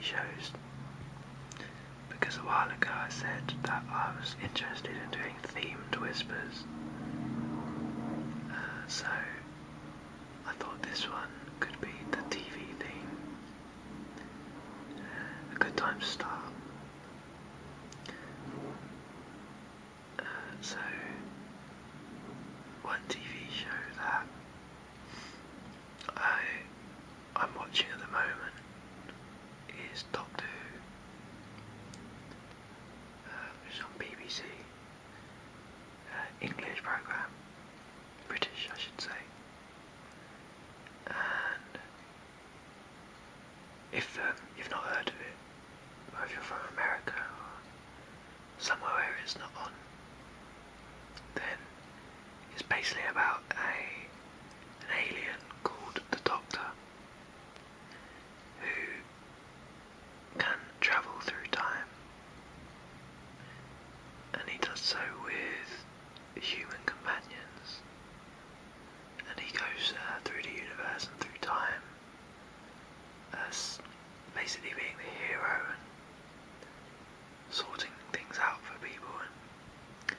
shows, because a while ago I said that I was interested in doing themed whispers, so I thought this one could be the TV theme. A good time to start. So, one TV show that I'm watching at the moment is Doctor Who, which is on BBC, English programme, British I should say. And if you've not heard of it, or if you're from America or somewhere where it's not on, then it's basically about an alien called the Doctor, who can travel through time, and he does so with human companions, and he goes through the universe and through time as basically being the hero and sorting things out for people and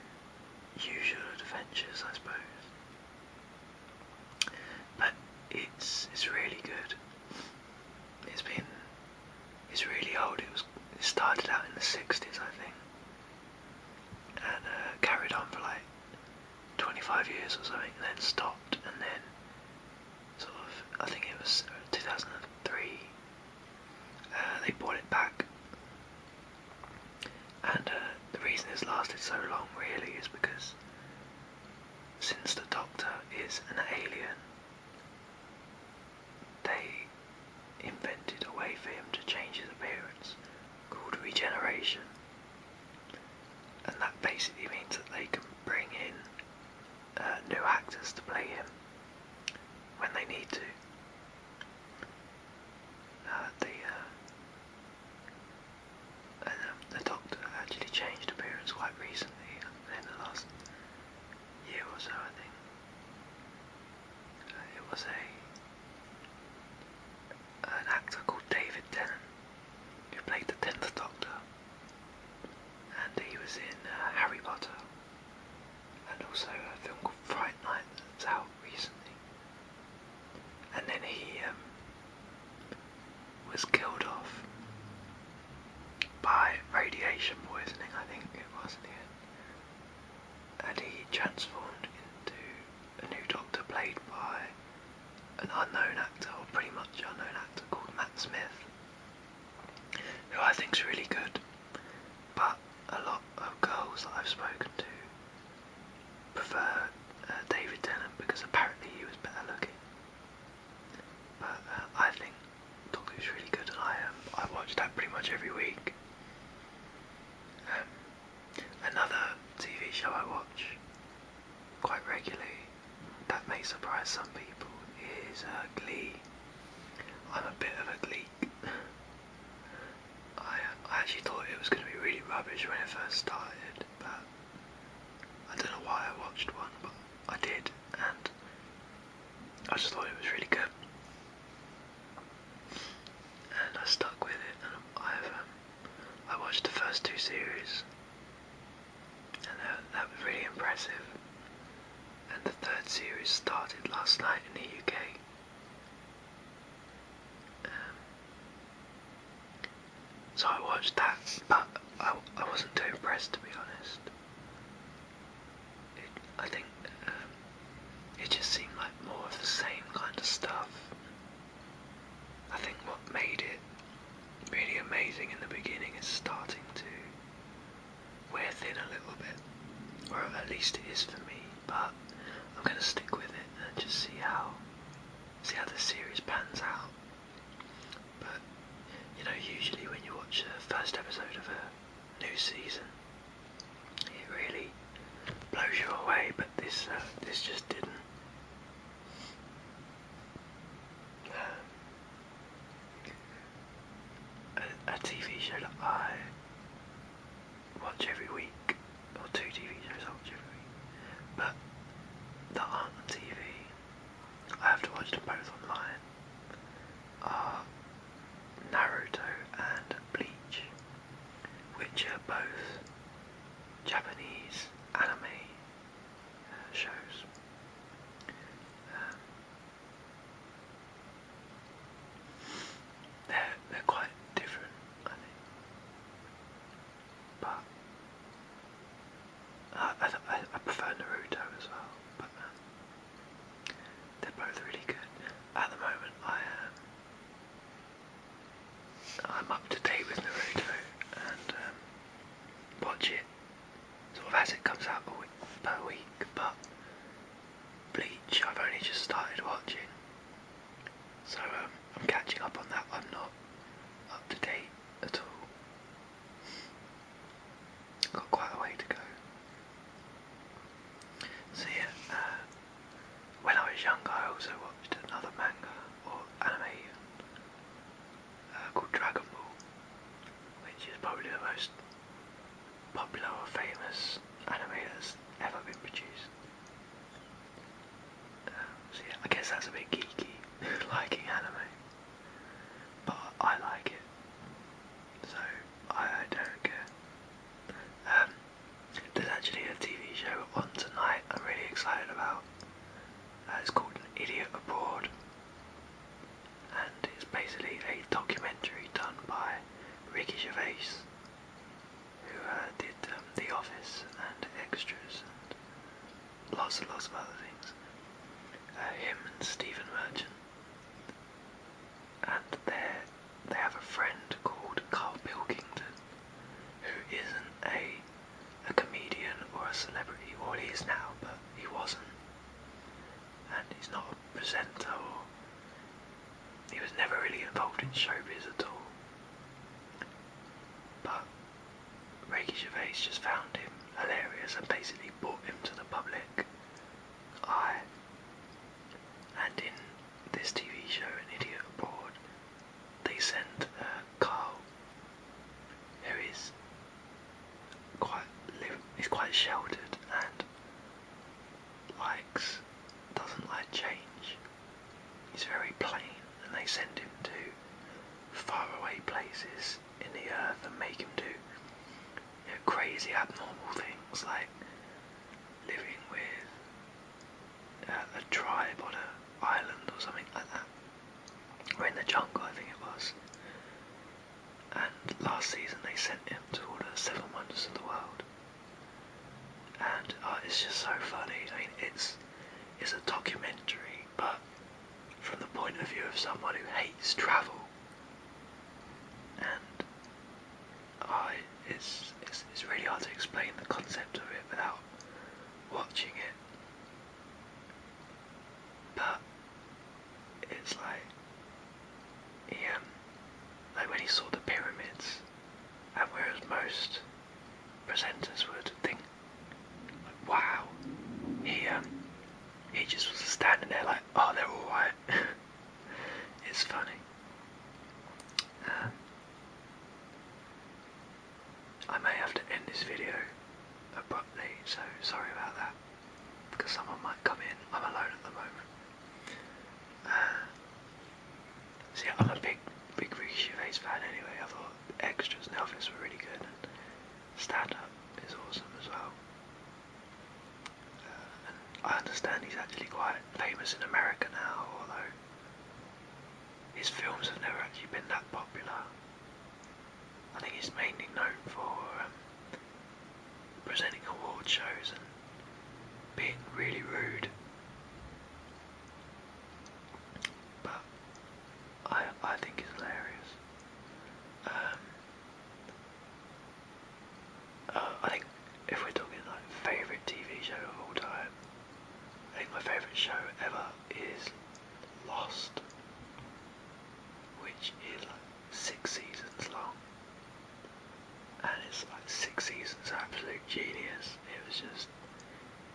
usual adventures, I suppose. But it's really good. It's really old. It started out in the 60s, I think, and carried on for like 25 years or something, and then stopped, and then sort of, I think it was 2003, they brought it back. And the reason it's lasted so long really is because since the Doctor is an alien, they invented a way for him to change his appearance called regeneration, and that basically means that they can bring in new actors to play him when they need to. The Doctor actually changed appearance quite recently, in the last year or so, I think. It was an actor called David Tennant who played the 10th Doctor, and he was in Harry Potter, and also a film called Fright Night that's out recently. And then he was killed off by radiation poisoning, I think it was in the end. And he transformed into a new Doctor played by an unknown actor, or pretty much unknown actor, called Matt Smith, who I think's really good, but a lot of girls that I've spoken to prefer David Tennant because apparently he was better looking. But I think Doctor Who's really good, and I watch that pretty much every week. Another TV show I watch quite regularly that may surprise some people is Glee. I'm a bit of a Gleek. I actually thought it was going to be really rubbish when it first started, but I don't know why I watched one, but I did, and I just thought it was really good, and I stuck with it, and I watched the first 2 series, and that was really impressive. And the 3rd series started last night in the UK. So I watched that, but I wasn't too impressed, to be honest. I think it just seemed like more of the same kind of stuff. I think what made it really amazing in the beginning is starting to wear thin a little bit, or at least it is for me, but I'm going to stick with it and just see how the series pans out. But you know, usually when you watch the first episode of a new season, it really blows you away, but this just didn't. A TV show that I watch every week, or 2 TV shows I watch every week, but that aren't on TV, I have to watch them both online, are Naruto and both really good. At the moment, I'm up to date with Naruto and watch it sort of as it comes out per week, but Bleach I've only just started watching, so I'm catching up on that. I'm not up to date at all. Got quite a way to go. So yeah, when I was younger I also watched another manga or anime called Dragon Ball, which is probably the most popular or famous anime that's ever been produced. So yeah, I guess that's a bit geeky, liking anime, but I like it, so I don't care. There's actually a TV show on tonight I'm really excited about. It's called An Idiot Abroad, and it's basically a documentary done by Ricky Gervais, who did The Office and Extras and lots and lots of other things. Him and Stephen Merchant, and they have a friend called Carl Pilkington, who isn't a comedian or a celebrity, or he is now, but he wasn't, and he's not a presenter, or he was never really involved in showbiz at all. But Ricky Gervais just found him hilarious and basically brought him to the public eye. And in this TV show, An Idiot Abroad, they send Carl, who is quite sheltered and doesn't like change. He's very plain, and they send him to faraway places in the earth and make him do crazy abnormal things like living with a tribe on an island or something like that, or in the jungle I think it was. And last season they sent him to all the 7 wonders of the world, and it's just so funny. I mean, it's a documentary, but from the point of view of someone who hates travel, and it's really hard to explain the concept of it without watching it. But it's like when he saw the pyramids, and whereas most presenters would think, like, wow, he just was standing there like, oh, they're all right. It's funny. I may have to end this video abruptly, so sorry about that, because someone might come in. I'm alone at the moment. So yeah, I'm a big Ricky Gervais fan anyway. I thought Extras and Elvis were really good, and Stand Up is awesome as well. And I understand he's actually quite famous in America now, although his films have never actually been that popular. I think he's mainly known for presenting award shows and being really rude. But I think he's hilarious. I think if we're talking like favourite TV show of all time, I think my favourite show ever is Lost, which is like 6 seasons long, and it's like 6 seasons of absolute genius.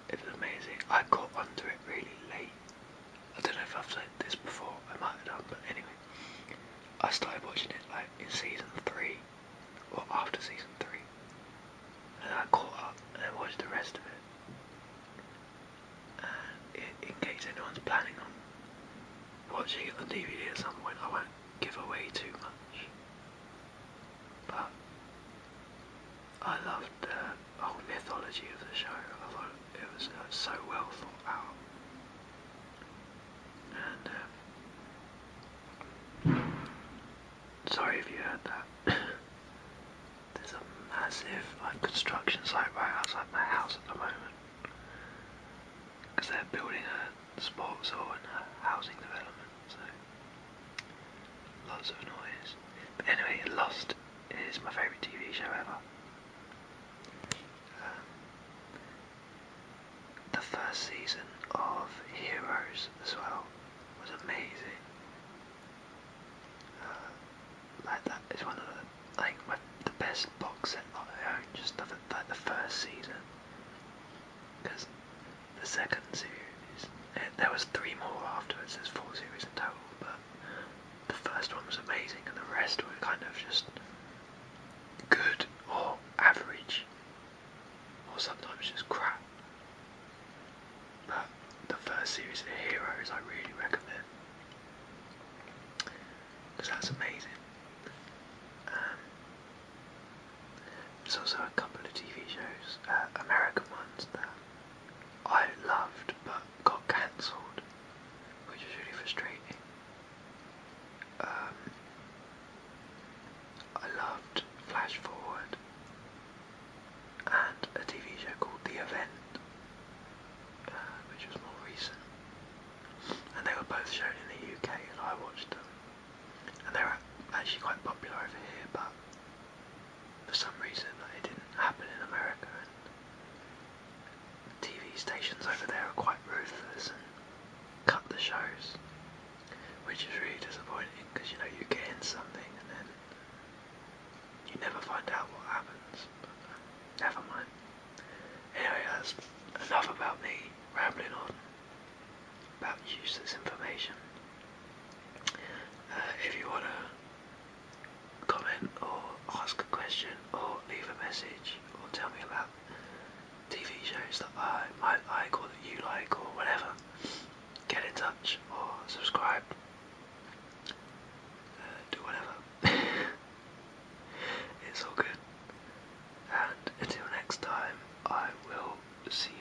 It was amazing. I got onto it really late. I don't know if I've said this before, I might have done, but anyway, I started watching it like in season 3, or after season 3, and I caught up and I watched the rest of it. And in case anyone's planning on watching it on DVD at some point, I won't give away too much, but I loved the whole mythology of the show. I thought it was so well thought out. And sorry if you heard that. There's a massive construction site right outside my house at the moment, because they're building a sports hall and a housing development, so lots of noise. But anyway, Lost is my favourite TV show ever. The first season of Heroes as well was amazing. Like that is one of the best box set that I own, just of like the first season. Because the second series, there was 3 more afterwards, there's 4 series in total, but the first one was amazing and the rest were kind of just good or average, or sometimes just crap. But the first series of Heroes I really recommend, because that's amazing. There's also a couple of TV shows, American ones, that I loved but got cancelled, which was really frustrating. I loved Flash Forward and a TV show called The Event, which was more recent, and they were both shown in the UK and I watched them, and they were actually quite popular over here, but for some reason it didn't happen in America, and TV stations over there are quite ruthless and cut the shows, which is really disappointing, because you know you get in something and then you never find out what happens, but never mind. Anyway, that's enough about me rambling on about useless information. If you want to comment or ask a question or leave a message or tell me about TV shows that I might like or that you like or whatever, get in touch or subscribe, do whatever. It's all good, and until next time, I will see